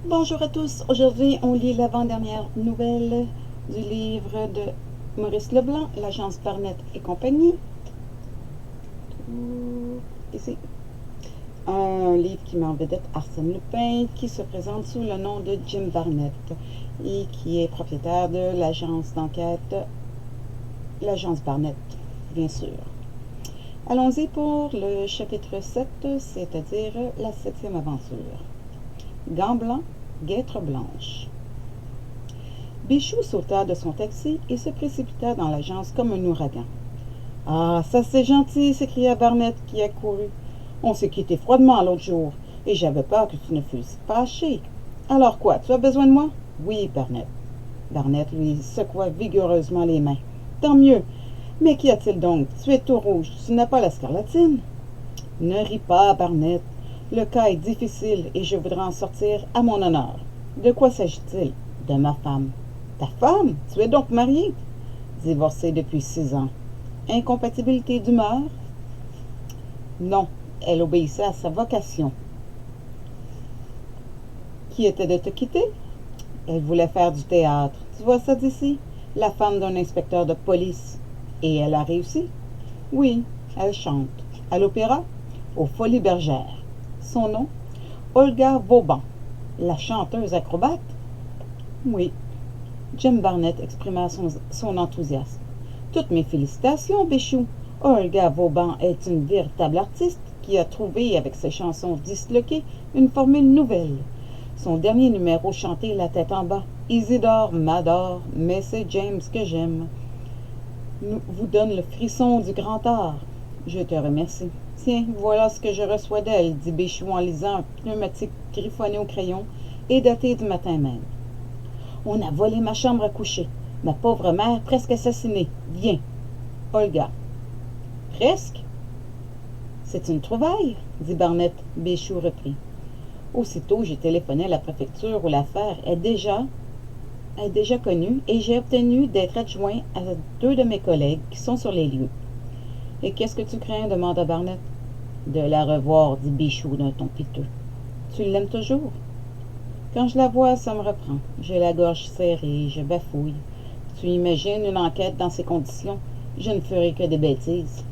Bonjour à tous. Aujourd'hui, on lit l'avant-dernière nouvelle du livre de Maurice Leblanc, l'agence Barnett et compagnie. Ici. Un livre qui met en vedette Arsène Lupin, qui se présente sous le nom de Jim Barnett et qui est propriétaire de l'agence d'enquête, l'agence Barnett, bien sûr. Allons-y pour le chapitre 7, c'est-à-dire la 7e aventure. Gants blancs, guêtres blanches. Bichou sauta de son taxi et se précipita dans l'agence comme un ouragan. « Ah, ça c'est gentil !» s'écria Barnett qui accourut. « On s'est quitté froidement l'autre jour, et j'avais peur que tu ne fusses fâché. Alors quoi, tu as besoin de moi? »« Oui, Barnett. » Barnett lui secoua vigoureusement les mains. « Tant mieux. Mais qu'y a-t-il donc? Tu es tout rouge, tu n'as pas la scarlatine? »« Ne ris pas, Barnett. Le cas est difficile et je voudrais en sortir à mon honneur. De quoi s'agit-il? »« De ma femme. »« Ta femme? Tu es donc marié? »« Divorcé depuis 6 ans. »« Incompatibilité d'humeur? »« Non, elle obéissait à sa vocation. »« Qui était de te quitter? »« Elle voulait faire du théâtre. Tu vois ça d'ici? La femme d'un inspecteur de police. »« Et elle a réussi? »« Oui, elle chante. »« À l'opéra? »« Aux Folies Bergères. » Son nom? Olga Vauban. La chanteuse acrobate? Oui. Jim Barnett exprima son enthousiasme. Toutes mes félicitations, Bichou. Olga Vauban est une véritable artiste qui a trouvé, avec ses chansons disloquées, une formule nouvelle. Son dernier numéro chanté la tête en bas. Isidore m'adore, mais c'est James que j'aime. Vous donne le frisson du grand art. Je te remercie. Tiens, voilà ce que je reçois d'elle, dit Bichou en lisant un pneumatique griffonné au crayon et daté du matin même. On a volé ma chambre à coucher. Ma pauvre mère presque assassinée. Viens. Olga. Presque? C'est une trouvaille, dit Barnett. Bichou reprit. Aussitôt, j'ai téléphoné à la préfecture où l'affaire est déjà connue et j'ai obtenu d'être adjoint à 2 de mes collègues qui sont sur les lieux. Et qu'est-ce que tu crains? Demanda Barnett. De la revoir, dit Bichou d'un ton piteux. Tu l'aimes toujours? Quand je la vois, ça me reprend. J'ai la gorge serrée, je bafouille. Tu imagines une enquête dans ces conditions? Je ne ferai que des bêtises.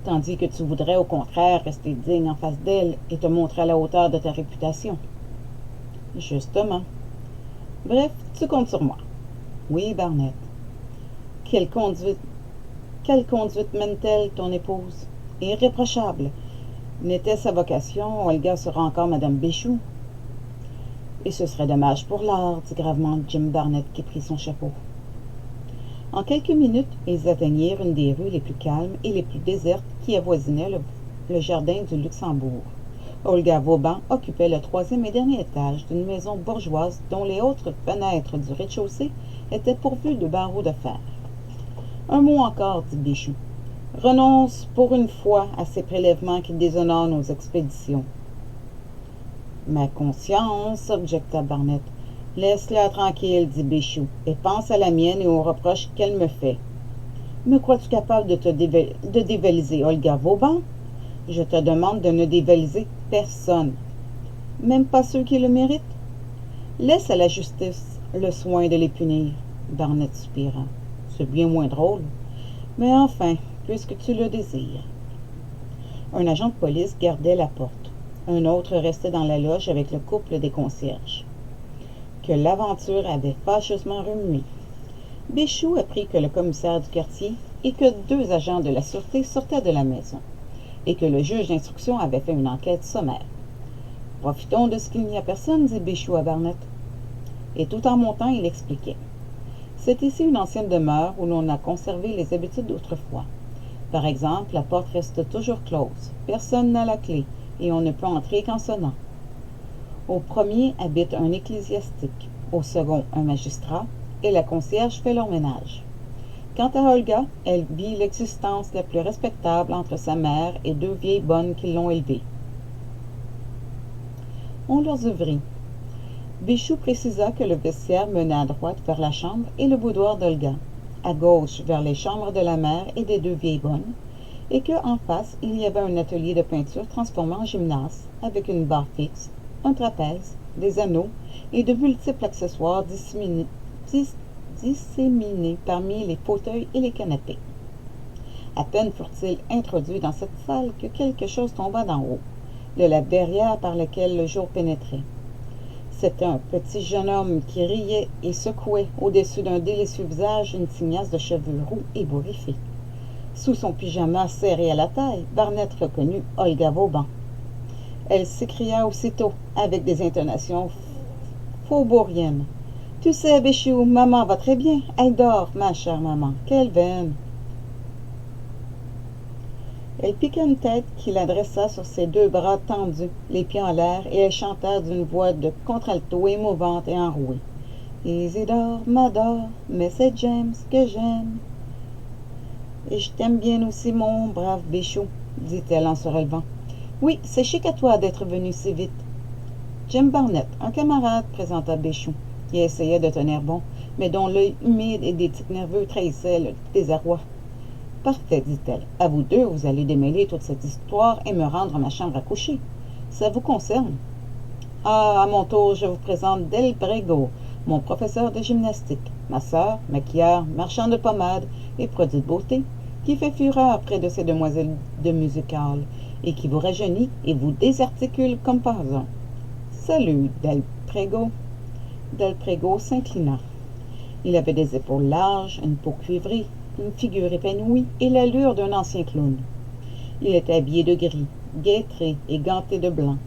Tandis que tu voudrais, au contraire, rester digne en face d'elle et te montrer à la hauteur de ta réputation. Justement. Bref, tu comptes sur moi. Oui, Barnett. Quelle conduite mène-t-elle, ton épouse? Irréprochable. N'était sa vocation, Olga sera encore Madame Bichou. Et ce serait dommage pour l'art, dit gravement Jim Barnett qui prit son chapeau. En quelques minutes, ils atteignirent une des rues les plus calmes et les plus désertes qui avoisinaient le jardin du Luxembourg. Olga Vauban occupait le 3e et dernier étage d'une maison bourgeoise dont les autres fenêtres du rez-de-chaussée étaient pourvues de barreaux de fer. Un mot encore, dit Bichou. Renonce pour une fois à ces prélèvements qui déshonorent nos expéditions. Ma conscience, objecta Barnett. Laisse-la tranquille, dit Bichou, et pense à la mienne et aux reproches qu'elle me fait. Me crois-tu capable de dévaliser Olga Vauban? Je te demande de ne dévaliser personne. Même pas ceux qui le méritent? Laisse à la justice le soin de les punir, Barnett soupira. C'est bien moins drôle. Mais enfin, puisque tu le désires. Un agent de police gardait la porte. Un autre restait dans la loge avec le couple des concierges. Que l'aventure avait fâcheusement remué. Bichou apprit que le commissaire du quartier et que 2 agents de la sûreté sortaient de la maison, et que le juge d'instruction avait fait une enquête sommaire. Profitons de ce qu'il n'y a personne, dit Bichou à Barnett. Et tout en montant, il expliquait. C'est ici une ancienne demeure où l'on a conservé les habitudes d'autrefois. Par exemple, la porte reste toujours close, personne n'a la clé, et on ne peut entrer qu'en sonnant. Au premier habite un ecclésiastique, au second un magistrat, et la concierge fait leur ménage. Quant à Olga, elle vit l'existence la plus respectable entre sa mère et 2 vieilles bonnes qui l'ont élevée. On leur ouvrit. Bichou précisa que le vestiaire menait à droite vers la chambre et le boudoir d'Olga, à gauche vers les chambres de la mère et des 2 vieilles bonnes, et qu'en face, il y avait un atelier de peinture transformé en gymnase, avec une barre fixe, un trapèze, des anneaux et de multiples accessoires disséminés parmi les fauteuils et les canapés. À peine furent-ils introduits dans cette salle que quelque chose tomba d'en haut, de la verrière par laquelle le jour pénétrait. C'était un petit jeune homme qui riait et secouait au-dessus d'un délicieux visage une tignasse de cheveux roux et bourriffés. Sous son pyjama serré à la taille, Barnett reconnut Olga Vauban. Elle s'écria aussitôt, avec des intonations faubouriennes. « Tu sais, Béchou, maman va très bien. Elle dort, ma chère maman. Quelle veine! » Elle piqua une tête qu'il adressa sur ses deux bras tendus, les pieds en l'air, et elle chanta d'une voix de contralto émouvante et enrouée. « Isidore m'adore, mais c'est James que j'aime. »« Et je t'aime bien aussi, mon brave Béchou, » dit-elle en se relevant. « Oui, c'est chic à toi d'être venu si vite. »« Jim Barnett, un camarade, » présenta Béchou, qui essayait de tenir bon, mais dont l'œil humide et des tics nerveux trahissaient le désarroi. « Parfait, dit-elle. À vous deux, vous allez démêler toute cette histoire et me rendre ma chambre à coucher. Ça vous concerne. Ah, à mon tour, je vous présente Del Brego, mon professeur de gymnastique, ma sœur, maquilleur, marchand de pommade et produit de beauté, qui fait fureur près de ces demoiselles de music hall et qui vous rajeunit et vous désarticule comme par hasard. Salut, Del Prego. Del Prego s'inclina. Il avait des épaules larges, une peau cuivrée, une figure épanouie et l'allure d'un ancien clown. Il était habillé de gris, guêtré et ganté de blanc,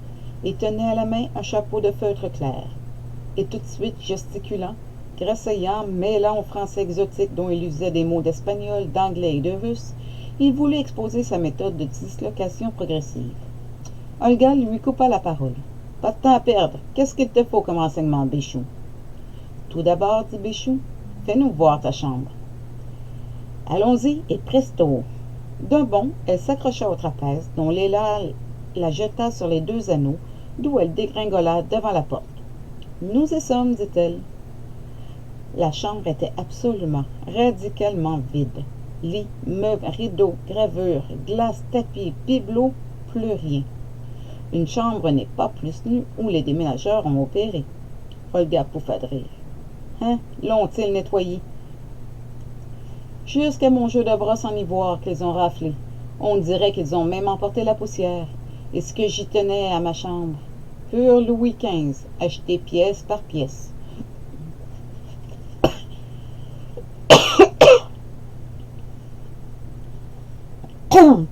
et tenait à la main un chapeau de feutre clair. Et tout de suite gesticulant, grasseyant, mêlant au français exotique dont il usait des mots d'espagnol, d'anglais et de russe, il voulait exposer sa méthode de dislocation progressive. Olga lui coupa la parole. « Pas de temps à perdre. Qu'est-ce qu'il te faut comme renseignement, Béchou? »« Tout d'abord, dit Béchou, fais-nous voir ta chambre. » Allons-y et presto! D'un bond, elle s'accrocha au trapèze, dont Léla la jeta sur les deux anneaux, d'où elle dégringola devant la porte. Nous y sommes, dit-elle. La chambre était absolument, radicalement vide. Lit, meubles, rideaux, gravures, glaces, tapis, bibelots, plus rien. Une chambre n'est pas plus nue où les déménageurs ont opéré. Olga pouffa de rire. Hein, l'ont-ils nettoyé? Jusqu'à mon jeu de brosse en ivoire qu'ils ont raflé. On dirait qu'ils ont même emporté la poussière. Et ce que j'y tenais à ma chambre. Pur Louis XV, acheté pièce par pièce.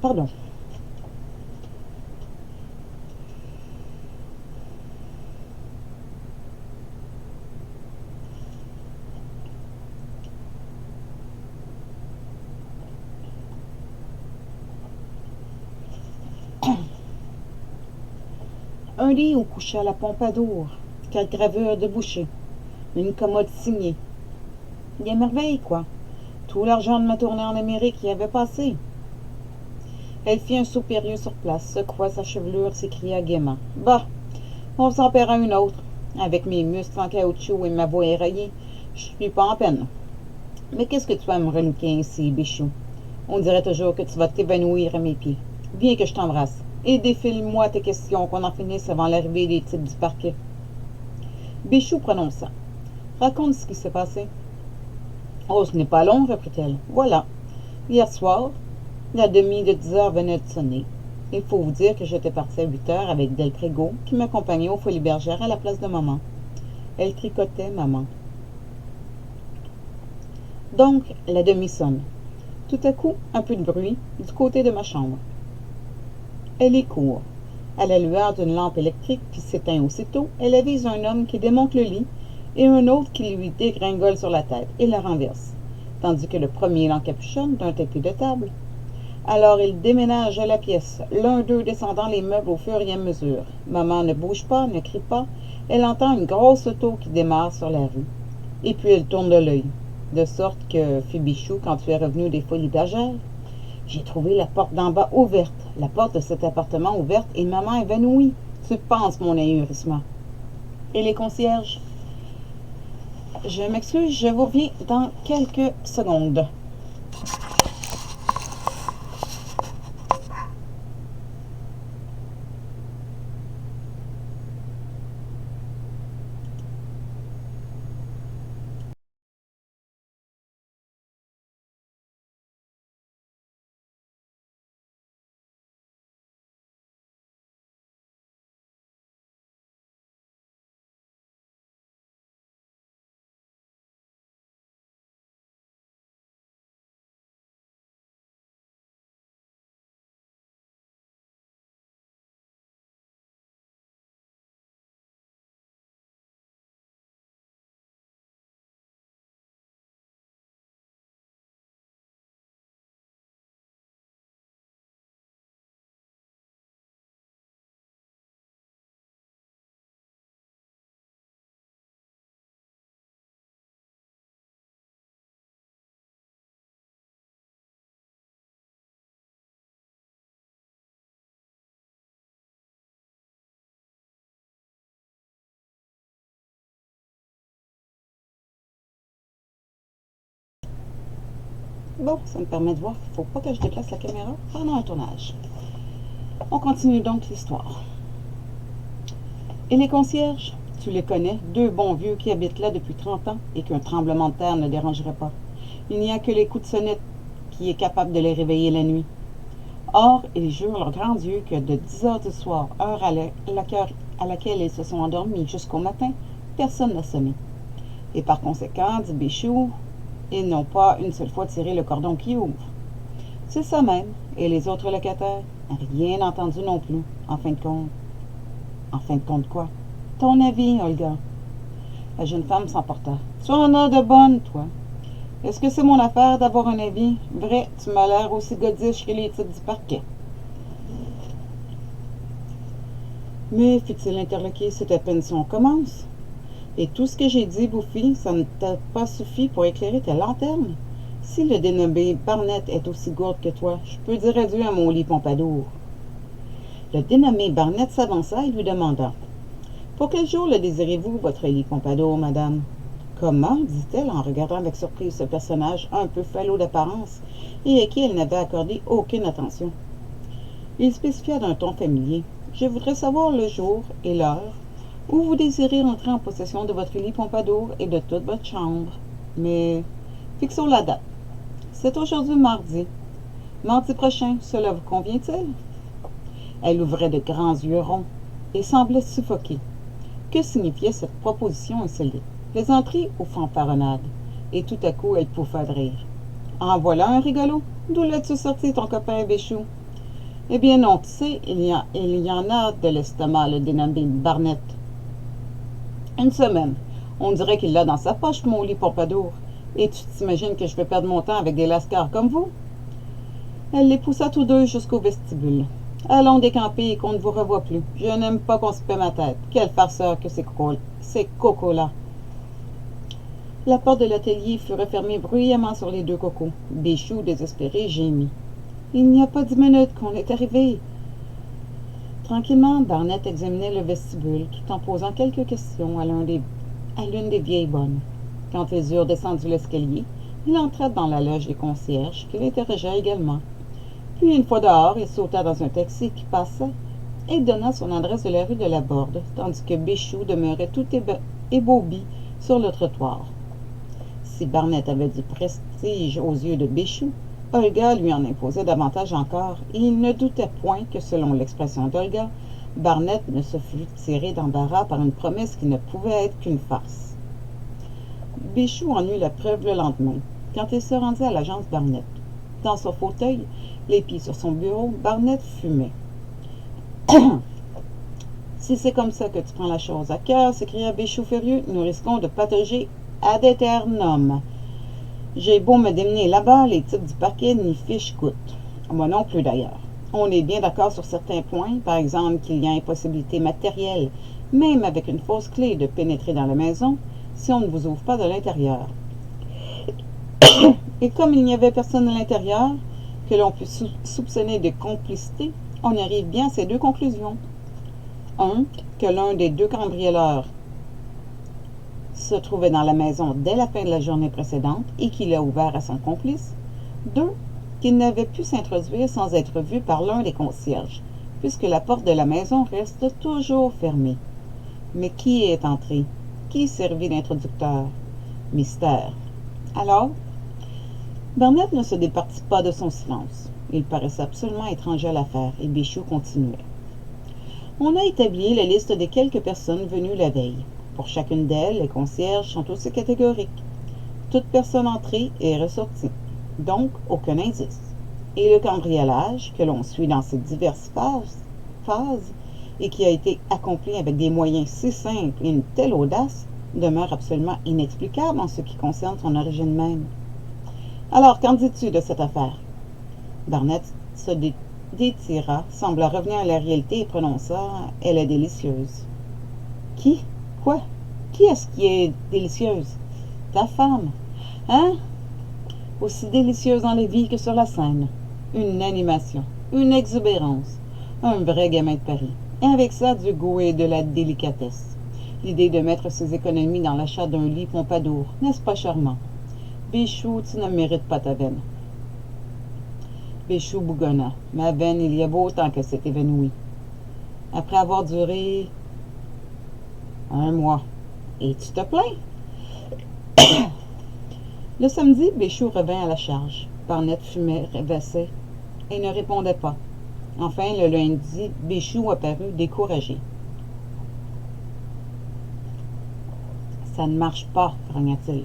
Pardon. Un lit où coucha la Pompadour, quatre gravures de Boucher, une commode signée. Des merveilles, quoi. Tout l'argent de ma tournée en Amérique y avait passé. Elle fit un soupirieux sur place, secoua sa chevelure, s'écria gaiement. Bah, on s'en paiera une autre. Avec mes muscles en caoutchouc et ma voix éraillée, je suis pas en peine. Mais qu'est-ce que tu vas me relouquer ainsi, Béchou? On dirait toujours que tu vas t'évanouir à mes pieds. Viens que je t'embrasse. Et défile-moi tes questions, qu'on en finisse avant l'arrivée des types du parquet. Béchou prononça. Raconte ce qui s'est passé. Oh, ce n'est pas long, reprit-elle. Voilà. Hier soir, la demi de 10 heures venait de sonner. Il faut vous dire que j'étais partie à 8 heures avec Del Prego, qui m'accompagnait aux Folies Bergères à la place de maman. Elle tricotait, maman. Donc, la demi sonne. Tout à coup, un peu de bruit, du côté de ma chambre. Elle y court. À la lueur d'une lampe électrique qui s'éteint aussitôt, elle avise un homme qui démonte le lit et un autre qui lui dégringole sur la tête et la renverse, tandis que le premier l'encapuchonne d'un tapis de table. Alors il déménage la pièce, l'un d'eux descendant les meubles au fur et à mesure. Maman ne bouge pas, ne crie pas. Elle entend une grosse auto qui démarre sur la rue. Et puis elle tourne de l'œil, de sorte que, fit Bichou, quand tu es revenu des Folies Bergères, j'ai trouvé la porte d'en bas ouverte, la porte de cet appartement ouverte et maman évanouie. Tu penses, mon ahurissement. Et les concierges? Je m'excuse, je vous reviens dans quelques secondes. Bon, ça me permet de voir qu'il ne faut pas que je déplace la caméra pendant un tournage. On continue donc l'histoire. Et les concierges? Tu les connais, deux bons vieux qui habitent là depuis 30 ans et qu'un tremblement de terre ne dérangerait pas. Il n'y a que les coups de sonnette qui est capable de les réveiller la nuit. Or, ils jurent leur grand Dieu que de 10 heures du soir, heure à laquelle ils se sont endormis jusqu'au matin, personne n'a sonné. Et par conséquent, dit Béchou, ils n'ont pas une seule fois tiré le cordon qui ouvre. C'est ça même, et les autres locataires, rien entendu non plus, en fin de compte. En fin de compte quoi? Ton avis, Olga? La jeune femme s'emporta. Tu en as de bonnes, toi. Est-ce que c'est mon affaire d'avoir un avis? Vrai, tu m'as l'air aussi godiche que les types du parquet. Mais, fit-il interloqué, c'est à peine si on commence. Et tout ce que j'ai dit, Bouffi, ça ne t'a pas suffi pour éclairer tes lanternes? Si le dénommé Barnett est aussi gourde que toi, je peux dire adieu à mon lit Pompadour. Le dénommé Barnett s'avança et lui demanda. Pour quel jour le désirez-vous, votre lit Pompadour, madame? Comment? Dit-elle en regardant avec surprise ce personnage un peu falot d'apparence et à qui elle n'avait accordé aucune attention. Il spécifia d'un ton familier. Je voudrais savoir le jour et l'heure où vous désirez entrer en possession de votre lit Pompadour et de toute votre chambre. Mais fixons la date. C'est aujourd'hui mardi. Mardi prochain, cela vous convient-il? Elle ouvrait de grands yeux ronds et semblait suffoquée. Que signifiait cette proposition insolite? Plaisanterie ou fanfaronnade? Et tout à coup, elle pouffa de rire. En voilà un rigolo. D'où l'as-tu sorti, ton copain Béchou? Eh bien non, tu sais, il y en a de l'estomac, le dénommé Barnett. Une semaine. On dirait qu'il l'a dans sa poche, mon lit Pompadour. Et tu t'imagines que je vais perdre mon temps avec des lascars comme vous? Elle les poussa tous deux jusqu'au vestibule. Allons décamper et qu'on ne vous revoie plus. Je n'aime pas qu'on se paie ma tête. Quelle farceur que ces cocos-là. La porte de l'atelier fut refermée bruyamment sur les deux cocos. Béchou, désespéré, gémit. Il n'y a pas 10 minutes qu'on est arrivé. Tranquillement, Barnett examinait le vestibule, tout en posant quelques questions à l'une des vieilles bonnes. Quand ils eurent descendu l'escalier, il entra dans la loge des concierges, qu'il interrogea également. Puis, une fois dehors, il sauta dans un taxi qui passait et donna son adresse de la rue de la Borde, tandis que Béchou demeurait tout ébaubi sur le trottoir. Si Barnett avait du prestige aux yeux de Béchou, Olga lui en imposait davantage encore, et il ne doutait point que, selon l'expression d'Olga, Barnett ne se fût tiré d'embarras par une promesse qui ne pouvait être qu'une farce. Béchou en eut la preuve le lendemain, quand il se rendit à l'agence Barnett. Dans son fauteuil, les pieds sur son bureau, Barnett fumait. « Si c'est comme ça que tu prends la chose à cœur, s'écria Béchou furieux, nous risquons de patauger ad aeternum. J'ai beau me démener là-bas, les types du parquet n'y fichent goutte. Moi non plus d'ailleurs. On est bien d'accord sur certains points, par exemple qu'il y a impossibilité matérielle, même avec une fausse clé, de pénétrer dans la maison, si on ne vous ouvre pas de l'intérieur. Et comme il n'y avait personne à l'intérieur, que l'on peut soupçonner de complicité, on arrive bien à ces deux conclusions. 1. Que l'un des deux cambrioleurs se trouvait dans la maison dès la fin de la journée précédente et qu'il a ouvert à son complice. 2. Qu'il n'avait pu s'introduire sans être vu par l'un des concierges, puisque la porte de la maison reste toujours fermée. Mais qui est entré? Qui servit d'introducteur? Mystère. Alors, Barnett ne se départit pas de son silence. Il paraissait absolument étranger à l'affaire, et Béchou continuait. On a établi la liste des quelques personnes venues la veille. Pour chacune d'elles, les concierges sont aussi catégoriques. Toute personne entrée et ressortie. Donc, aucun indice. Et le cambriolage, que l'on suit dans ses diverses phases, et qui a été accompli avec des moyens si simples et une telle audace, demeure absolument inexplicable en ce qui concerne son origine même. Alors, qu'en dis-tu de cette affaire? Barnett se détira, sembla revenir à la réalité et prononça « Elle est délicieuse. » Qui? Quoi? Qui est-ce qui est délicieuse? Ta femme. Hein? Aussi délicieuse dans les vies que sur la scène. Une animation, une exubérance, un vrai gamin de Paris. Et avec ça, du goût et de la délicatesse. L'idée de mettre ses économies dans l'achat d'un lit Pompadour, n'est-ce pas charmant? Béchou, tu ne mérites pas ta veine. Béchou bougonna. Ma veine, il y a beau temps qu'elle s'est évanouie. Après avoir duré 1 mois. Et tu te plains? Le samedi, Béchou revint à la charge. Barnett fumait, rêvassait et ne répondait pas. Enfin, le lundi, Béchou apparut découragé. Ça ne marche pas, grogna-t-il.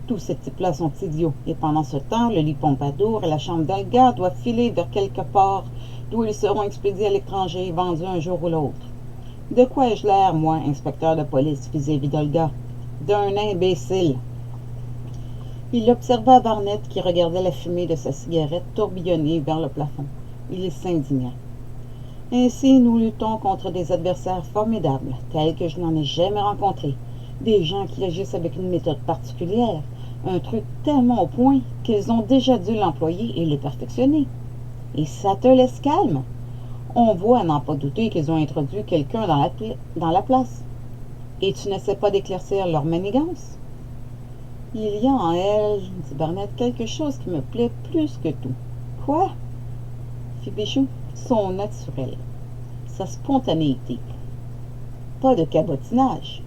Tous ces types-là sont idiots. Et pendant ce temps, le lit Pompadour et la chambre d'Alga doivent filer vers quelque part d'où ils seront expédiés à l'étranger, vendus un jour ou l'autre. De quoi ai-je l'air, moi, inspecteur de police, vis-à-vis d'Olga? D'un imbécile. Il observa Barnett qui regardait la fumée de sa cigarette tourbillonner vers le plafond. Il s'indigna. Ainsi, nous luttons contre des adversaires formidables, tels que je n'en ai jamais rencontrés. Des gens qui agissent avec une méthode particulière, un truc tellement au point qu'ils ont déjà dû l'employer et le perfectionner. Et ça te laisse calme. On voit à n'en pas douter qu'ils ont introduit quelqu'un dans la place. Et tu n'essaies pas d'éclaircir leur manigance? Il y a en elle, dit Barnett, quelque chose qui me plaît plus que tout. Quoi? Fit Béchou. Son naturel, sa spontanéité. Pas de cabotinage.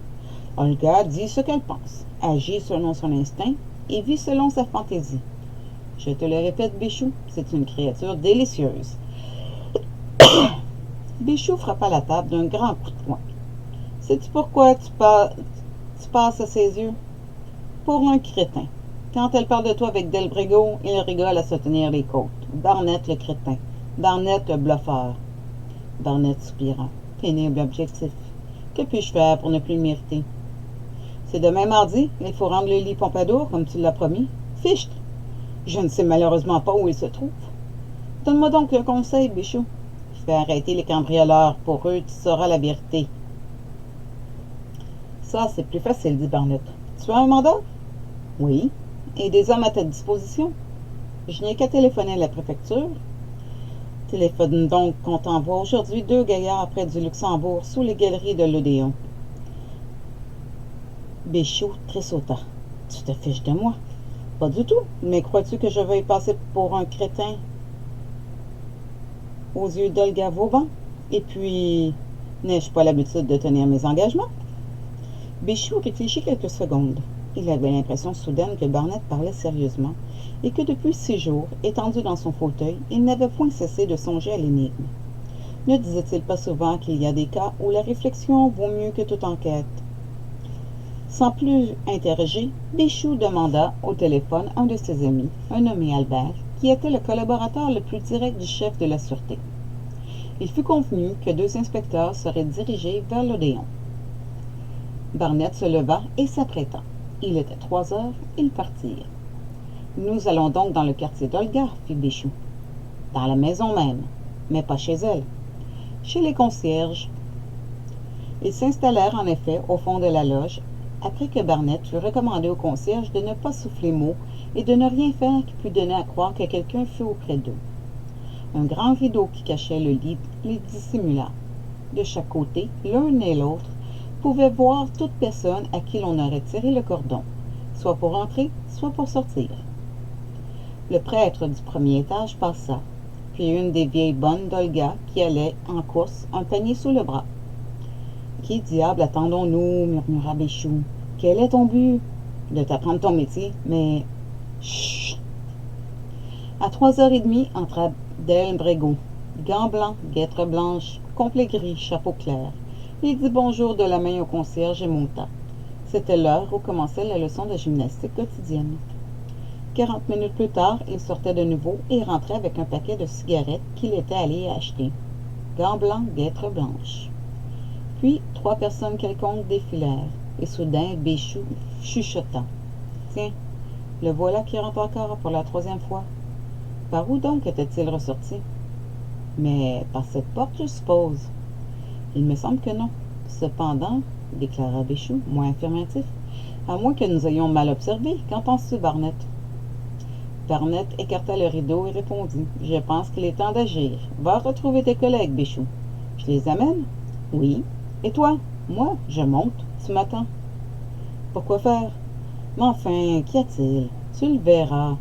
Olga dit ce qu'elle pense, agit selon son instinct et vit selon sa fantaisie. Je te le répète, Béchou, c'est une créature délicieuse. Béchou frappa la table d'un grand coup de poing. Sais-tu pourquoi tu passes à ses yeux? Pour un crétin. Quand elle parle de toi avec Delbrego, il rigole à se tenir les côtes. Barnett le crétin. Barnett le bluffeur. Barnett soupira. Pénible objectif. Que puis-je faire pour ne plus le mériter? C'est demain mardi, il faut rendre le lit Pompadour, comme tu l'as promis. Fichtre! Je ne sais malheureusement pas où il se trouve. Donne-moi donc un conseil, Béchou. Fais arrêter les cambrioleurs. Pour eux, tu sauras la vérité. Ça, c'est plus facile, dit Barnett. Tu as un mandat? Oui. Et des hommes à ta disposition? Je n'ai qu'à téléphoner à la préfecture. Téléphone donc qu'on t'envoie aujourd'hui 2 gaillards près du Luxembourg, sous les galeries de l'Odéon. Béchou tressauta. Tu te fiches de moi? Pas du tout. Mais crois-tu que je veuille passer pour un crétin aux yeux d'Olga Vauban? Et puis, n'ai-je pas l'habitude de tenir mes engagements? Béchou réfléchit quelques secondes. Il avait l'impression soudaine que Barnett parlait sérieusement et que depuis 6 jours, étendu dans son fauteuil, il n'avait point cessé de songer à l'énigme. Ne disait-il pas souvent qu'il y a des cas où la réflexion vaut mieux que toute enquête? Sans plus interroger, Béchou demanda au téléphone un de ses amis, un nommé Albert, qui était le collaborateur le plus direct du chef de la sûreté. Il fut convenu que 2 inspecteurs seraient dirigés vers l'Odéon. Barnett se leva et s'apprêta. Il était 3 heures, ils partirent. Nous allons donc dans le quartier d'Olga, fit Béchou. Dans la maison même, mais pas chez elle. Chez les concierges. Ils s'installèrent en effet au fond de la loge, après que Barnett fut recommandé au concierge de ne pas souffler mot et de ne rien faire qui pût donner à croire que quelqu'un fût auprès d'eux. Un grand rideau qui cachait le lit les dissimula. De chaque côté, l'un et l'autre pouvaient voir toute personne à qui l'on aurait tiré le cordon, soit pour entrer, soit pour sortir. Le prêtre du premier étage passa, puis une des vieilles bonnes d'Olga qui allait en course, un panier sous le bras. « Qui diable attendons-nous? » murmura Béchou. « Quel est ton but? »« De t'apprendre ton métier, mais... » Chut! À 3h30 entra Delbrego, gants blancs, guêtres blanches, complet gris, chapeau clair. Il dit bonjour de la main au concierge et monta. C'était l'heure où commençait la leçon de gymnastique quotidienne. 40 minutes plus tard, il sortait de nouveau et rentrait avec un paquet de cigarettes qu'il était allé acheter. Gants blancs, guêtres blanches. Puis, 3 personnes quelconques défilèrent, et soudain, Béchou chuchota. « Tiens, le voilà qui rentre encore pour la 3e fois. Par où donc était-il ressorti? »« Mais par cette porte, je suppose. »« Il me semble que non. Cependant, déclara Béchou, moins affirmatif, à moins que nous ayons mal observé. Qu'en penses-tu, Barnett? » Barnett écarta le rideau et répondit. « Je pense qu'il est temps d'agir. Va retrouver tes collègues, Béchou. »« Je les amène? »« Oui. Et toi? »« Moi, je monte. Tu m'attends. »« Pourquoi faire? »« Mais enfin, qu'y a-t-il? Tu le verras.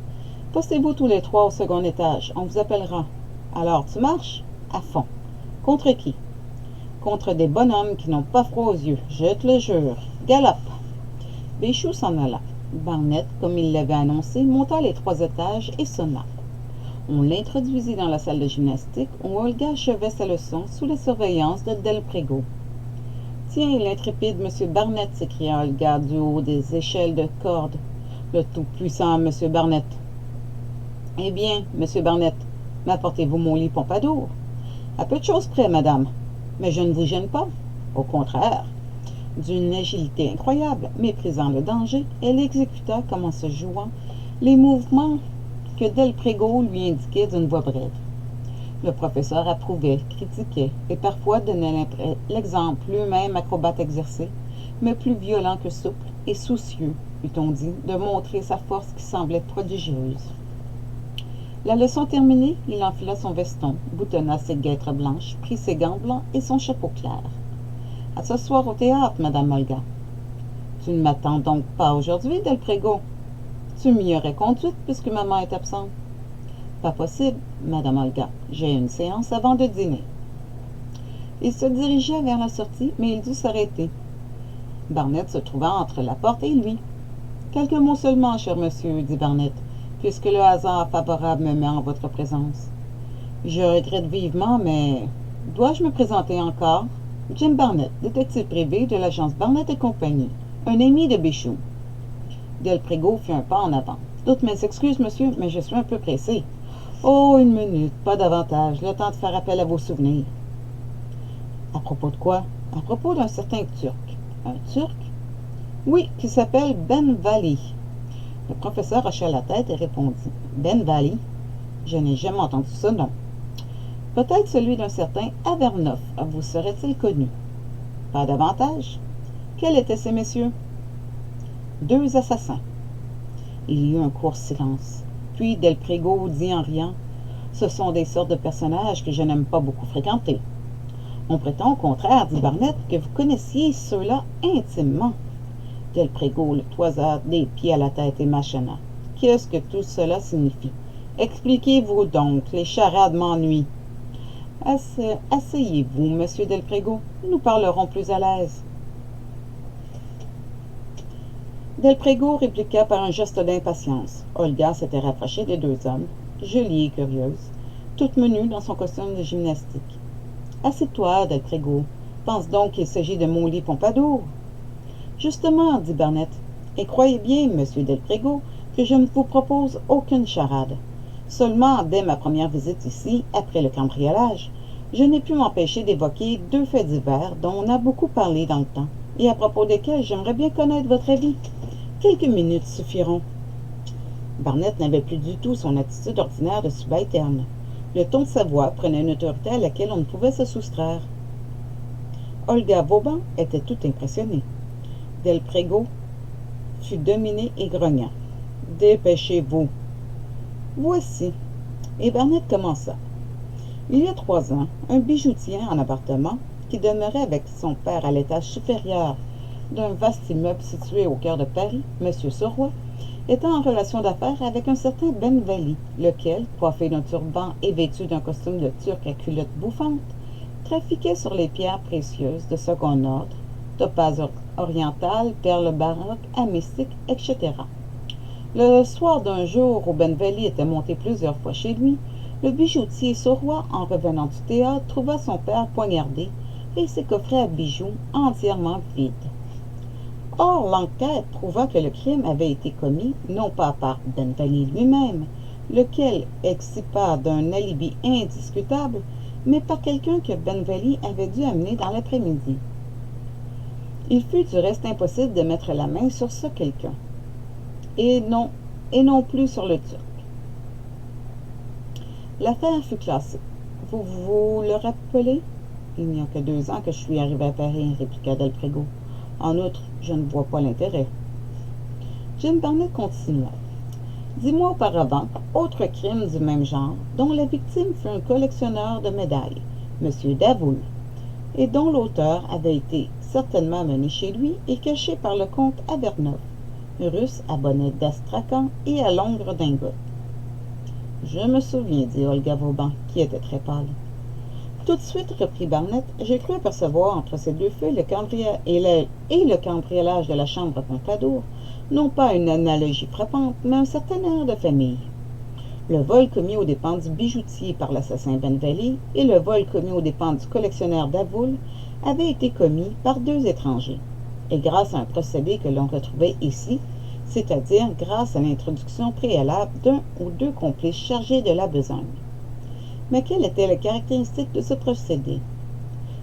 Postez-vous tous les trois au second étage, on vous appellera. Alors, tu marches? À fond. Contre qui? Contre des bonhommes qui n'ont pas froid aux yeux, je te le jure. Galope! Béchou s'en alla. Barnett, comme il l'avait annoncé, monta les 3 étages et sonna. On l'introduisit dans la salle de gymnastique où Olga achevait sa leçon sous la surveillance de Del Prego. « Tiens, l'intrépide M. Barnett !» s'écria Olga du haut des échelles de corde. « Le tout-puissant M. Barnett !»« Eh bien, M. Barnett, m'apportez-vous mon lit Pompadour? »« À peu de choses près, madame. Mais je ne vous gêne pas. Au contraire. » D'une agilité incroyable, méprisant le danger, elle exécuta, comme en se jouant, les mouvements que Del Prego lui indiquait d'une voix brève. Le professeur approuvait, critiquait et parfois donnait l'exemple, lui-même acrobate exercé, mais plus violent que souple et soucieux, eût-on dit, de montrer sa force qui semblait prodigieuse. La leçon terminée, il enfila son veston, boutonna ses guêtres blanches, prit ses gants blancs et son chapeau clair. « À ce soir au théâtre, madame Olga. »« Tu ne m'attends donc pas aujourd'hui, Del Prego? Tu m'y aurais conduite puisque maman est absente. »« Pas possible, madame Olga. J'ai une séance avant de dîner. » Il se dirigea vers la sortie, mais il dut s'arrêter. Barnett se trouva entre la porte et lui. « Quelques mots seulement, cher monsieur, dit Barnett, puisque le hasard favorable me met en votre présence. Je regrette vivement, mais dois-je me présenter encore? Jim Barnett, détective privé de l'agence Barnett et compagnie, un ami de Béchou. » Del Prego fit un pas en avant. « Toutes mes excuses, monsieur, mais je suis un peu pressé. »« Oh, une minute, pas davantage, le temps de faire appel à vos souvenirs. »« À propos de quoi? »« À propos d'un certain Turc. »« Un Turc? »« Oui, qui s'appelle Ben Vali. » Le professeur hocha la tête et répondit. « Ben Vali? Je n'ai jamais entendu ce nom. »« Peut-être celui d'un certain Avernoff, vous serait-il connu? »« Pas davantage. »« Quels étaient ces messieurs? » « 2 assassins. » Il y eut un court silence. Puis Del Prego dit en riant. « Ce sont des sortes de personnages que je n'aime pas beaucoup fréquenter. »« On prétend au contraire, dit Barnett, que vous connaissiez ceux-là intimement. » Del Prego le toisa des pieds à la tête et mâchonna. « Qu'est-ce que tout cela signifie? Expliquez-vous donc, les charades m'ennuient. »« Asseyez-vous, monsieur Del Prego, nous parlerons plus à l'aise. » Del Prego répliqua par un geste d'impatience. Olga s'était rapprochée des 2 hommes, jolie et curieuse, toute menue dans son costume de gymnastique. « Assieds-toi, Del Prego. Pense donc qu'il s'agit de mon lit Pompadour. »« Justement, dit Barnett, et croyez bien, monsieur Del Prego, que je ne vous propose aucune charade. Seulement, dès ma première visite ici, après le cambriolage, je n'ai pu m'empêcher d'évoquer 2 faits divers dont on a beaucoup parlé dans le temps, et à propos desquels j'aimerais bien connaître votre avis. Quelques minutes suffiront. » Barnett n'avait plus du tout son attitude ordinaire de subalterne. Le ton de sa voix prenait une autorité à laquelle on ne pouvait se soustraire. Olga Vauban était tout impressionnée. Del Prego fut dominé et grognant. « Dépêchez-vous. »« Voici. » Et Barnett commença. Il y a 3 ans, un bijoutier en appartement, qui demeurait avec son père à l'étage supérieur d'un vaste immeuble situé au cœur de Paris, M. Sauroy, était en relation d'affaires avec un certain Ben Vali, lequel, coiffé d'un turban et vêtu d'un costume de turc à culotte bouffante, trafiquait sur les pierres précieuses de second ordre, topaz oriental, perles baroques, amistiques, etc. Le soir d'un jour où Ben Vali était monté plusieurs fois chez lui, le bijoutier Sauroy, en revenant du théâtre, trouva son père poignardé et ses coffrets à bijoux entièrement vides. Or, l'enquête prouva que le crime avait été commis non pas par Ben Vali lui-même, lequel excipa d'un alibi indiscutable, mais par quelqu'un que Ben Vali avait dû amener dans l'après-midi. Il fut du reste impossible de mettre la main sur ce quelqu'un, et non plus sur le Turc. L'affaire fut classée. Vous vous le rappelez? Il n'y a que 2 ans que je suis arrivé à Paris, répliqua Del Prego. En outre, je ne vois pas l'intérêt. Jim Barnett continua. « 10 mois auparavant, autre crime du même genre, dont la victime fut un collectionneur de médailles, M. Davoul, et dont l'auteur avait été certainement amené chez lui et caché par le comte Avernoff, russe à bonnet d'astrakhan et à longue redingote. Je me souviens, dit Olga Vauban, qui était très pâle. Tout de suite, reprit Barnett, j'ai cru apercevoir entre ces deux faits le cambriolage de la chambre Pompadour, non pas une analogie frappante, mais un certain air de famille. Le vol commis aux dépens du bijoutier par l'assassin Benvally et le vol commis aux dépens du collectionneur Davoul avaient été commis par deux étrangers, et grâce à un procédé que l'on retrouvait ici, c'est-à-dire grâce à l'introduction préalable d'un ou deux complices chargés de la besogne. Mais quelle était la caractéristique de ce procédé?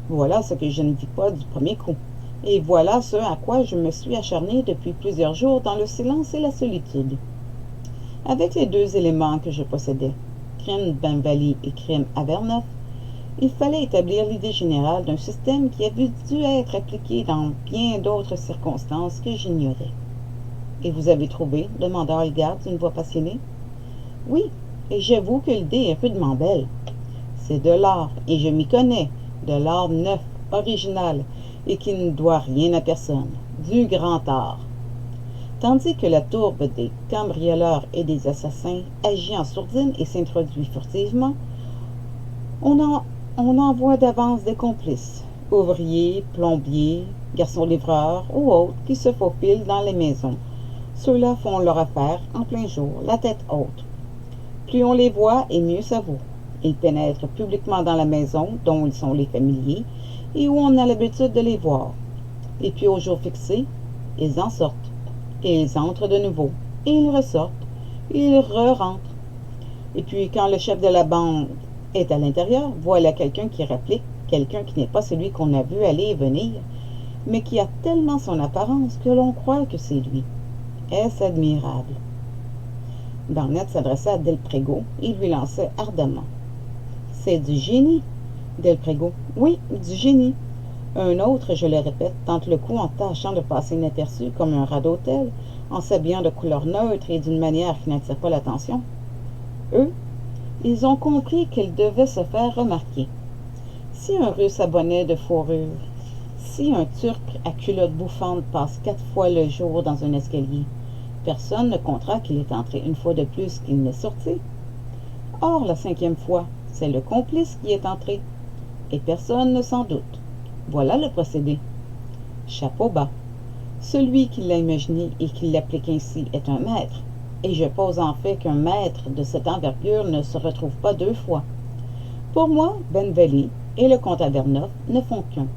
Voilà ce que je ne vis pas du premier coup, et voilà ce à quoi je me suis acharné depuis plusieurs jours dans le silence et la solitude. Avec les deux éléments que je possédais, crime Benvally et crime Avernoff, il fallait établir l'idée générale d'un système qui avait dû être appliqué dans bien d'autres circonstances que j'ignorais. « Et vous avez trouvé ?» demanda Olga d'une voix passionnée. « Oui, et j'avoue que l'idée est rudement belle. C'est de l'art, et je m'y connais, de l'art neuf, original, et qui ne doit rien à personne, du grand art. Tandis que la tourbe des cambrioleurs et des assassins agit en sourdine et s'introduit furtivement, on envoie d'avance des complices, ouvriers, plombiers, garçons-livreurs ou autres qui se faufilent dans les maisons. Ceux-là font leur affaire en plein jour, la tête haute. Plus on les voit et mieux ça vaut. Ils pénètrent publiquement dans la maison dont ils sont les familiers et où on a l'habitude de les voir. Et puis au jour fixé, ils en sortent. Et ils entrent de nouveau, et ils ressortent, et ils re-rentrent. Et puis, quand le chef de la bande est à l'intérieur, voilà quelqu'un qui réplique, quelqu'un qui n'est pas celui qu'on a vu aller et venir, mais qui a tellement son apparence que l'on croit que c'est lui. Est-ce admirable? Barnett s'adressa à Delprégo et lui lançait ardemment. C'est du génie, Delprégo. Oui, du génie. Un autre, je le répète, tente le coup en tâchant de passer inaperçu comme un rat d'hôtel, en s'habillant de couleur neutre et d'une manière qui n'attire pas l'attention. Eux, ils ont compris qu'ils devaient se faire remarquer. Si un Russe à bonnet de fourrure, si un Turc à culotte bouffante passe 4 fois le jour dans un escalier, personne ne comptera qu'il est entré une fois de plus qu'il n'est sorti. Or, la 5e fois, c'est le complice qui est entré, et personne ne s'en doute. Voilà le procédé. Chapeau bas. Celui qui l'a imaginé et qui l'applique ainsi est un maître, et je pose en fait qu'un maître de cette envergure ne se retrouve pas 2 fois. Pour moi, Benvally et le comte Avernoff ne font qu'un.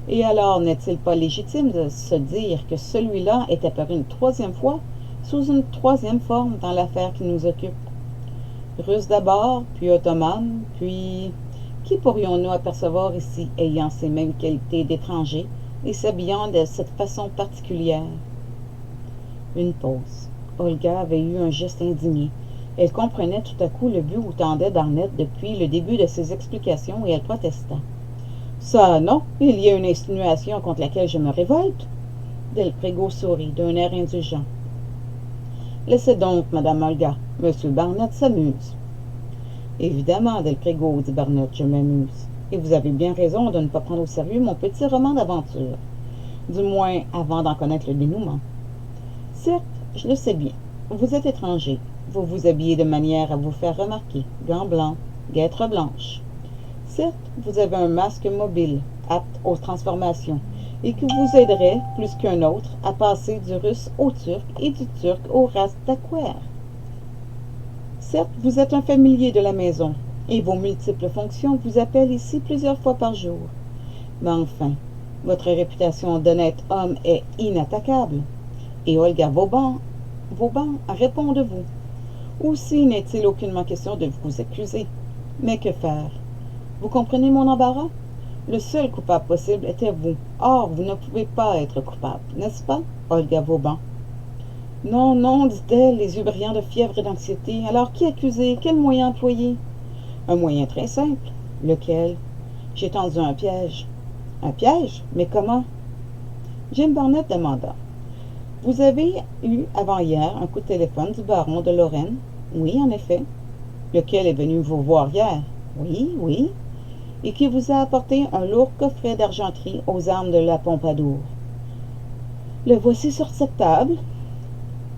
Et alors n'est-il pas légitime de se dire que celui-là est apparu une 3e fois sous une 3e forme dans l'affaire qui nous occupe? Russe d'abord, puis ottomane, puis... Qui pourrions-nous apercevoir ici ayant ces mêmes qualités d'étrangers et s'habillant de cette façon particulière? Une pause. Olga avait eu un geste indigné. Elle comprenait tout à coup le but où tendait Barnett depuis le début de ses explications et elle protesta. « Ça, non, il y a une insinuation contre laquelle je me révolte. » Delprégo sourit d'un air indulgent. « Laissez donc, Madame Olga, Monsieur Barnett s'amuse. » Évidemment, Delprégo, dit Barnett, je m'amuse. Et vous avez bien raison de ne pas prendre au sérieux mon petit roman d'aventure. Du moins, avant d'en connaître le dénouement. Certes, je le sais bien. Vous êtes étranger. Vous vous habillez de manière à vous faire remarquer. Gants blancs, guêtres blanches. Certes, vous avez un masque mobile, apte aux transformations, et qui vous aiderait, plus qu'un autre, à passer du russe au turc et du turc au rastakouère. Certes, vous êtes un familier de la maison, et vos multiples fonctions vous appellent ici plusieurs fois par jour. Mais enfin, votre réputation d'honnête homme est inattaquable. Et Olga Vauban, répond de vous. Aussi n'est-il aucunement question de vous accuser. Mais que faire? Vous comprenez mon embarras? Le seul coupable possible était vous. Or, vous ne pouvez pas être coupable, n'est-ce pas, Olga Vauban? Non, non, dit-elle, les yeux brillants de fièvre et d'anxiété. Alors, qui accuser? Quel moyen employer? Un moyen très simple. Lequel? J'ai tendu un piège. Un piège? Mais comment? Jim Barnett demanda. Vous avez eu, avant-hier, un coup de téléphone du baron de Lorraine? Oui, en effet. Lequel est venu vous voir hier? Oui, oui. Et qui vous a apporté un lourd coffret d'argenterie aux armes de la Pompadour. Le voici sur cette table.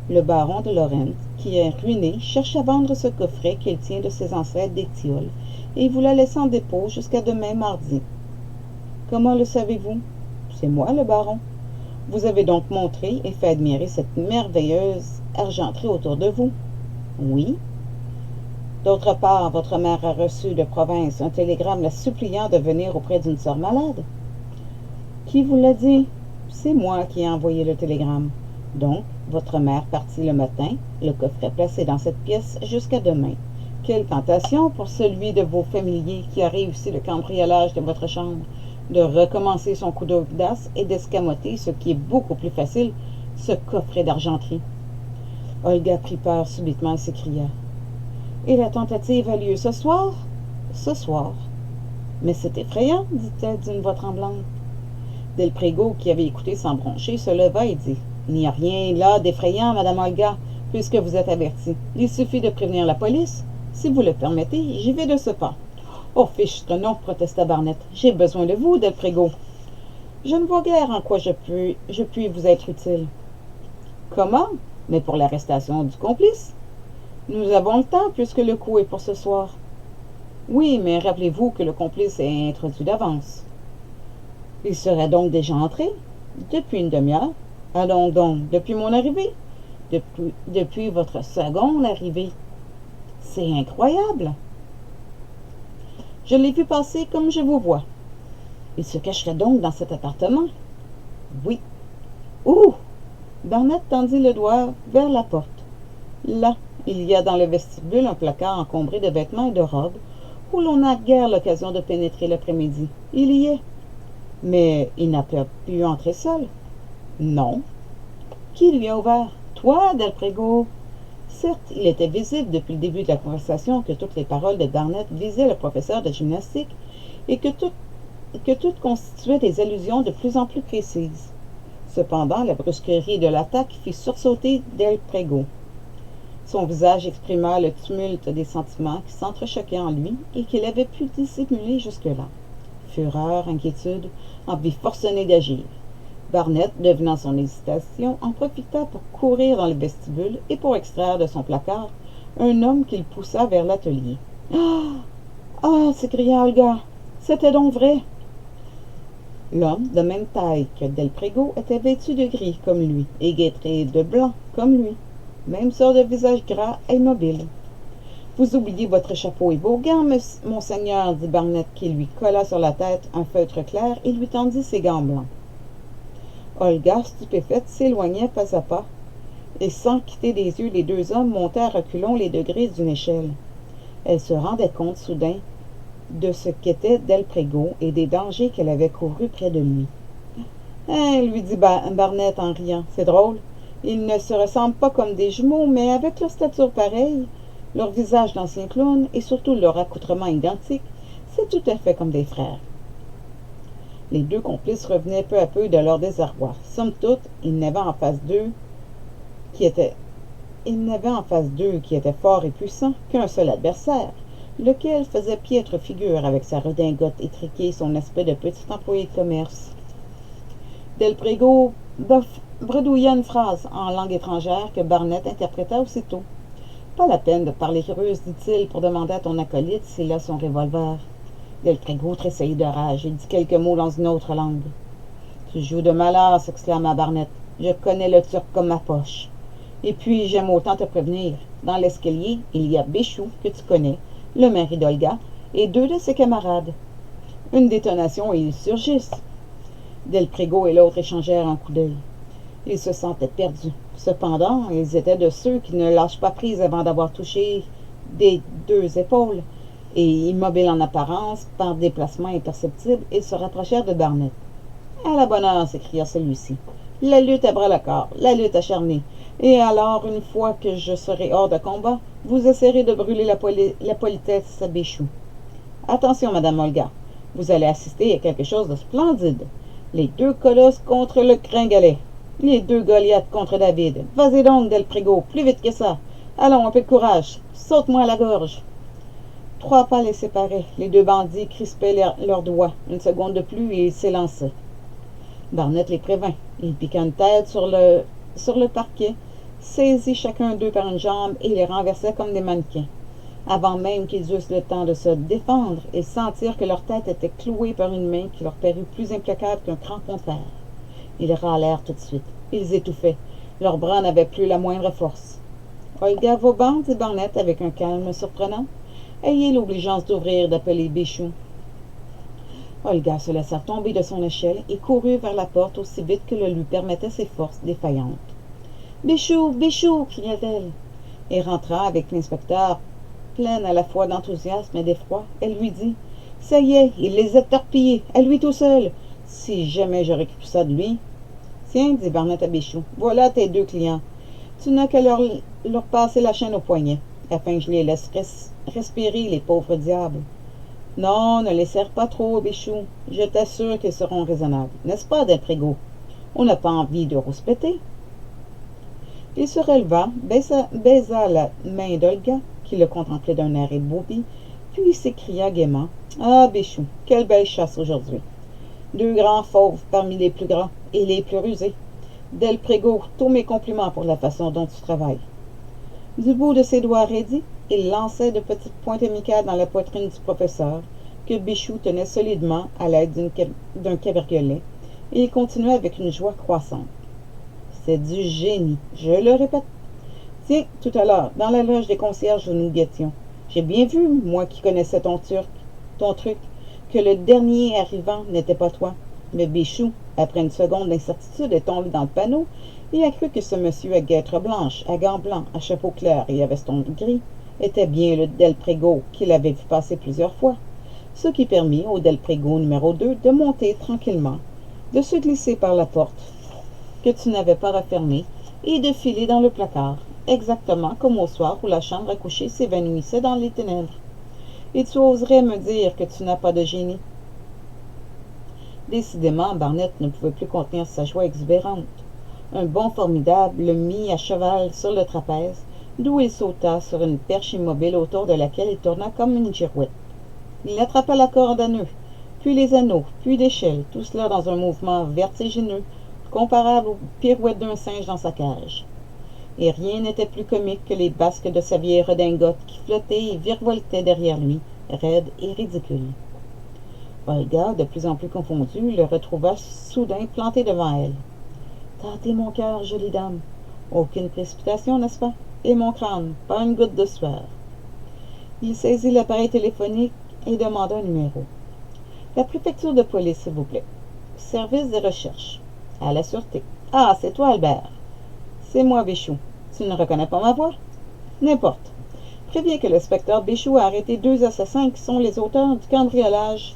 Le baron de Lorraine, qui est ruiné, cherche à vendre ce coffret qu'il tient de ses ancêtres des Tilleuls, et vous la laisse en dépôt jusqu'à demain mardi. Comment le savez-vous? C'est moi, le baron. Vous avez donc montré et fait admirer cette merveilleuse argenterie autour de vous. Oui. D'autre part, votre mère a reçu de province un télégramme la suppliant de venir auprès d'une sœur malade. Qui vous l'a dit? C'est moi qui ai envoyé le télégramme. Donc, votre mère partit le matin, le coffret placé dans cette pièce jusqu'à demain. Quelle tentation pour celui de vos familiers qui a réussi le cambriolage de votre chambre, de recommencer son coup d'audace et d'escamoter, ce qui est beaucoup plus facile, ce coffret d'argenterie. Olga prit peur subitement et s'écria. Et la tentative a lieu ce soir? Ce soir. Mais c'est effrayant, dit-elle d'une voix tremblante. Del Prego, qui avait écouté sans broncher, se leva et dit. Il n'y a rien là d'effrayant, madame Olga, puisque vous êtes avertie. Il suffit de prévenir la police. Si vous le permettez, j'y vais de ce pas. Oh, fichtre, non, protesta Barnett. J'ai besoin de vous, Del Prego. Je ne vois guère en quoi je puis vous être utile. Comment? Mais pour l'arrestation du complice. Nous avons le temps, puisque le coup est pour ce soir. Oui, mais rappelez-vous que le complice est introduit d'avance. Il serait donc déjà entré? Depuis une demi-heure. Allons donc, depuis mon arrivée? Depuis votre seconde arrivée. C'est incroyable. Je l'ai vu passer comme je vous vois. Il se cacherait donc dans cet appartement? Oui. Où? Barnett tendit le doigt vers la porte. Là, il y a dans le vestibule un placard encombré de vêtements et de robes, où l'on n'a guère l'occasion de pénétrer l'après-midi. Il y est. Mais il n'a pas pu entrer seul. Non. Qui lui a ouvert? Toi, Del Prego. Certes, il était visible depuis le début de la conversation que toutes les paroles de Barnett visaient le professeur de gymnastique et que toutes constituaient des allusions de plus en plus précises. Cependant, la brusquerie de l'attaque fit sursauter Del Prego. Son visage exprima le tumulte des sentiments qui s'entrechoquaient en lui et qu'il avait pu dissimuler jusque-là. Fureur, inquiétude, envie forcenée d'agir. Barnett, devinant son hésitation, en profita pour courir dans le vestibule et pour extraire de son placard un homme qu'il poussa vers l'atelier. « Ah! Ah! » s'écria Olga. « C'était donc vrai! » L'homme, de même taille que Del Prego, était vêtu de gris comme lui et guettré de blanc comme lui. Même sort de visage gras et immobile. « Vous oubliez votre chapeau et vos gants, monseigneur, dit Barnett, qui lui colla sur la tête un feutre clair et lui tendit ses gants blancs. Olga, stupéfaite, s'éloignait pas à pas, et sans quitter des yeux les deux hommes montaient à reculons les degrés d'une échelle. Elle se rendait compte soudain de ce qu'était Del Prego et des dangers qu'elle avait courus près de lui. « Hein, lui dit Barnett en riant, c'est drôle. Ils ne se ressemblent pas comme des jumeaux, mais avec leur stature pareille, leur visage d'anciens clowns et surtout leur accoutrement identique, c'est tout à fait comme des frères. » Les deux complices revenaient peu à peu de leur désarroi. Somme toute, il n'avait en face d'eux qui était fort et puissant qu'un seul adversaire, lequel faisait piètre figure avec sa redingote étriquée et son aspect de petit employé de commerce. Del Prego bredouilla une phrase en langue étrangère que Barnett interpréta aussitôt. « Pas la peine de parler russe, dit-il, pour demander à ton acolyte s'il a son revolver. » Del Prego tressaillit de rage et dit quelques mots dans une autre langue. « Tu joues de malheur, s'exclama Barnett. Je connais le turc comme ma poche. Et puis, j'aime autant te prévenir. Dans l'escalier, il y a Béchou, que tu connais, le mari d'Olga, et deux de ses camarades. Une détonation et ils surgissent. » Del Prego et l'autre échangèrent un coup d'œil. Ils se sentaient perdus. Cependant, ils étaient de ceux qui ne lâchent pas prise avant d'avoir touché des deux épaules, et immobiles en apparence, par déplacement imperceptible, ils se rapprochèrent de Barnett. « À la bonne heure !» s'écria celui-ci. « La lutte à bras-le-corps, la lutte acharnée. Et alors, une fois que je serai hors de combat, vous essaierez de brûler la politesse à Béchou. Attention, madame Olga, vous allez assister à quelque chose de splendide. Les deux colosses contre le gringalet. Les deux Goliaths contre David. Vas-y donc, Del Prego, plus vite que ça. Allons, un peu de courage. Saute-moi à la gorge. » 3 pas les séparaient. Les deux bandits crispaient leurs doigts. Une seconde de plus et ils s'élançaient. Barnett les prévint. Il piqua une tête sur le parquet saisit chacun d'eux par une jambe et les renversa comme des mannequins. Avant même qu'ils eussent le temps de se défendre, ils sentirent que leur tête était clouée par une main qui leur parut plus implacable qu'un crampon de fer. Ils râlèrent tout de suite. Ils étouffaient. Leurs bras n'avaient plus la moindre force. Olga Vauban, dit Barnett avec un calme surprenant, ayez l'obligeance d'ouvrir, d'appeler Béchou. Olga se laissa tomber de son échelle et courut vers la porte aussi vite que le lui permettaient ses forces défaillantes. Béchou, Béchou, cria-t-elle, et rentra avec l'inspecteur, pleine à la fois d'enthousiasme et d'effroi. Elle lui dit: ça y est, il les a torpillés, à lui tout seul. Si jamais j'aurais cru ça de lui. Tiens, dit Barnett à Béchou, voilà tes 2 clients. Tu n'as qu'à leur passer la chaîne au poignet, afin que je les laisse respirer, les pauvres diables. Non, ne les serre pas trop, Béchou. Je t'assure qu'ils seront raisonnables. N'est-ce pas, Delprégo? On n'a pas envie de rouspéter. Il se releva, baisa la main d'Olga, qui le contemplait d'un air ébaubi, puis s'écria gaiement: ah, Béchou, quelle belle chasse aujourd'hui! 2 grands fauves parmi les plus grands et les plus rusés. Delprégo, tous mes compliments pour la façon dont tu travailles. Du bout de ses doigts raidis, il lançait de petites pointes amicales dans la poitrine du professeur, que Béchou tenait solidement à l'aide d'un cabriolet, et il continuait avec une joie croissante. C'est du génie, je le répète. Tiens, tout à l'heure, dans la loge des concierges où nous guettions, j'ai bien vu, moi qui connaissais ton truc, que le dernier arrivant n'était pas toi. Mais Béchou, après une seconde d'incertitude, est tombé dans le panneau et a cru que ce monsieur à guêtres blanches, à gants blancs, à chapeau clair et à veston gris était bien le Delprégo qu'il avait vu passer plusieurs fois, ce qui permit au Delprégo numéro 2 de monter tranquillement, de se glisser par la porte que tu n'avais pas refermée et de filer dans le placard, exactement comme au soir où la chambre à coucher s'évanouissait dans les ténèbres. Et tu oserais me dire que tu n'as pas de génie? Décidément, Barnett ne pouvait plus contenir sa joie exubérante. Un bond formidable le mit à cheval sur le trapèze, d'où il sauta sur une perche immobile autour de laquelle il tourna comme une girouette. Il attrapa la corde à nœuds, puis les anneaux, puis l'échelle, tout cela dans un mouvement vertigineux, comparable aux pirouettes d'un singe dans sa cage. Et rien n'était plus comique que les basques de sa vieille redingote qui flottaient et virevoltaient derrière lui, raides et ridicules. Olga, de plus en plus confondue, le retrouva soudain planté devant elle. « Tâtez mon cœur, jolie dame. Aucune précipitation, n'est-ce pas? Et mon crâne, pas une goutte de sueur. » Il saisit l'appareil téléphonique et demanda un numéro. « La préfecture de police, s'il vous plaît. Service des recherches. À la sûreté. Ah, c'est toi, Albert. C'est moi, Béchou. Tu ne reconnais pas ma voix? N'importe. Préviens que l'inspecteur Béchou a arrêté 2 assassins qui sont les auteurs du cambriolage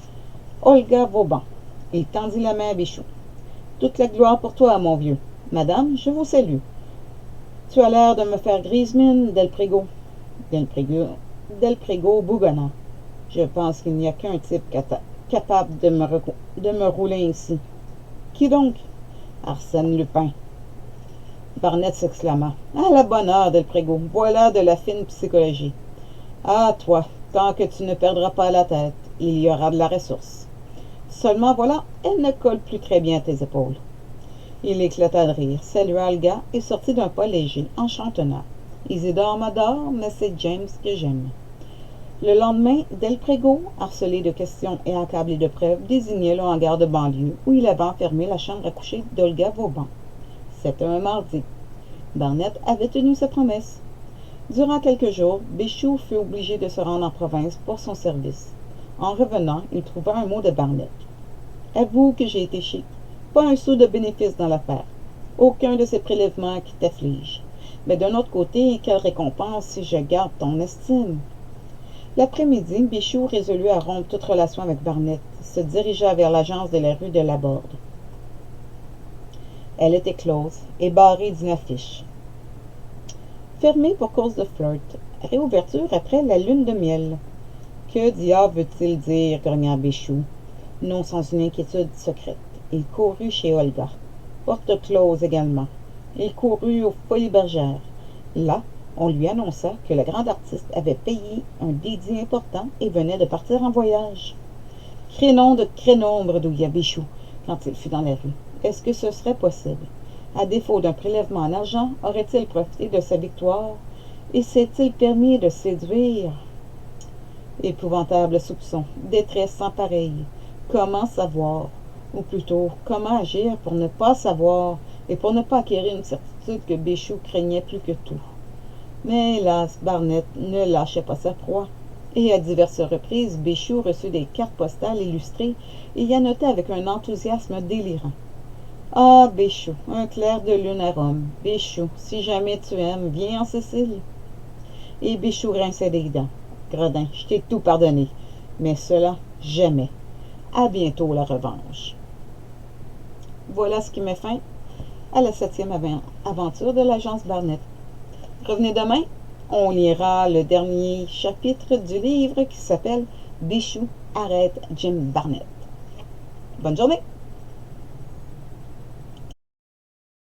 Olga Vauban. Il tendit la main à Béchou. Toute la gloire pour toi, mon vieux. Madame, je vous salue. Tu as l'air de me faire grise mine, Delprégo. Delprégo bougonna. Je pense qu'il n'y a qu'un type capable de me rouler ainsi. Qui donc? Arsène Lupin. Barnett s'exclama. À la bonne heure, Delprégo. Voilà de la fine psychologie. Ah, toi, tant que tu ne perdras pas la tête, il y aura de la ressource. Seulement voilà, elle ne colle plus très bien à tes épaules. Il éclata de rire, salua Olga et sortit d'un pas léger, en chantonnant. Isidore m'adore, mais c'est James que j'aime. Le lendemain, Delprégo, harcelé de questions et accablé de preuves, désignait le hangar de banlieue où il avait enfermé la chambre à coucher d'Olga Vauban. C'était un mardi. Barnett avait tenu sa promesse. Durant quelques jours, Béchou fut obligé de se rendre en province pour son service. En revenant, il trouva un mot de Barnett. « Avoue que j'ai été chic. Pas un sou de bénéfice dans l'affaire. Aucun de ces prélèvements qui t'affligent. Mais d'un autre côté, quelle récompense si je garde ton estime? » L'après-midi, Béchou résolut à rompre toute relation avec Barnett, se dirigea vers l'agence de la rue de Laborde. Elle était close et barrée d'une affiche. Fermée pour cause de flirt. Réouverture après la lune de miel. Que diable veut-il dire, grogna Béchou, non sans une inquiétude secrète. Il courut chez Olga. Porte close également. Il courut aux Folies Bergères. Là, on lui annonça que le grand artiste avait payé un dédit important et venait de partir en voyage. Crénom de crénombre, douilla Béchou, quand il fut dans la rue. Est-ce que ce serait possible? À défaut d'un prélèvement en argent, aurait-il profité de sa victoire et s'est-il permis de séduire? Épouvantable soupçon, détresse sans pareille. Comment savoir? Ou plutôt, comment agir pour ne pas savoir et pour ne pas acquérir une certitude que Béchou craignait plus que tout? Mais hélas, Barnett ne lâchait pas sa proie. Et à diverses reprises, Béchou reçut des cartes postales illustrées et y annotait avec un enthousiasme délirant. Ah, Béchou, un clair de lune à Rome. Béchou, si jamais tu aimes, viens en Sicile. Et Béchou grinçait des dents. Gredin, je t'ai tout pardonné, mais cela, jamais. À bientôt la revanche. Voilà ce qui met fin à la 7e aventure de l'agence Barnett. Revenez demain, on lira le dernier chapitre du livre qui s'appelle Béchou arrête Jim Barnett. Bonne journée!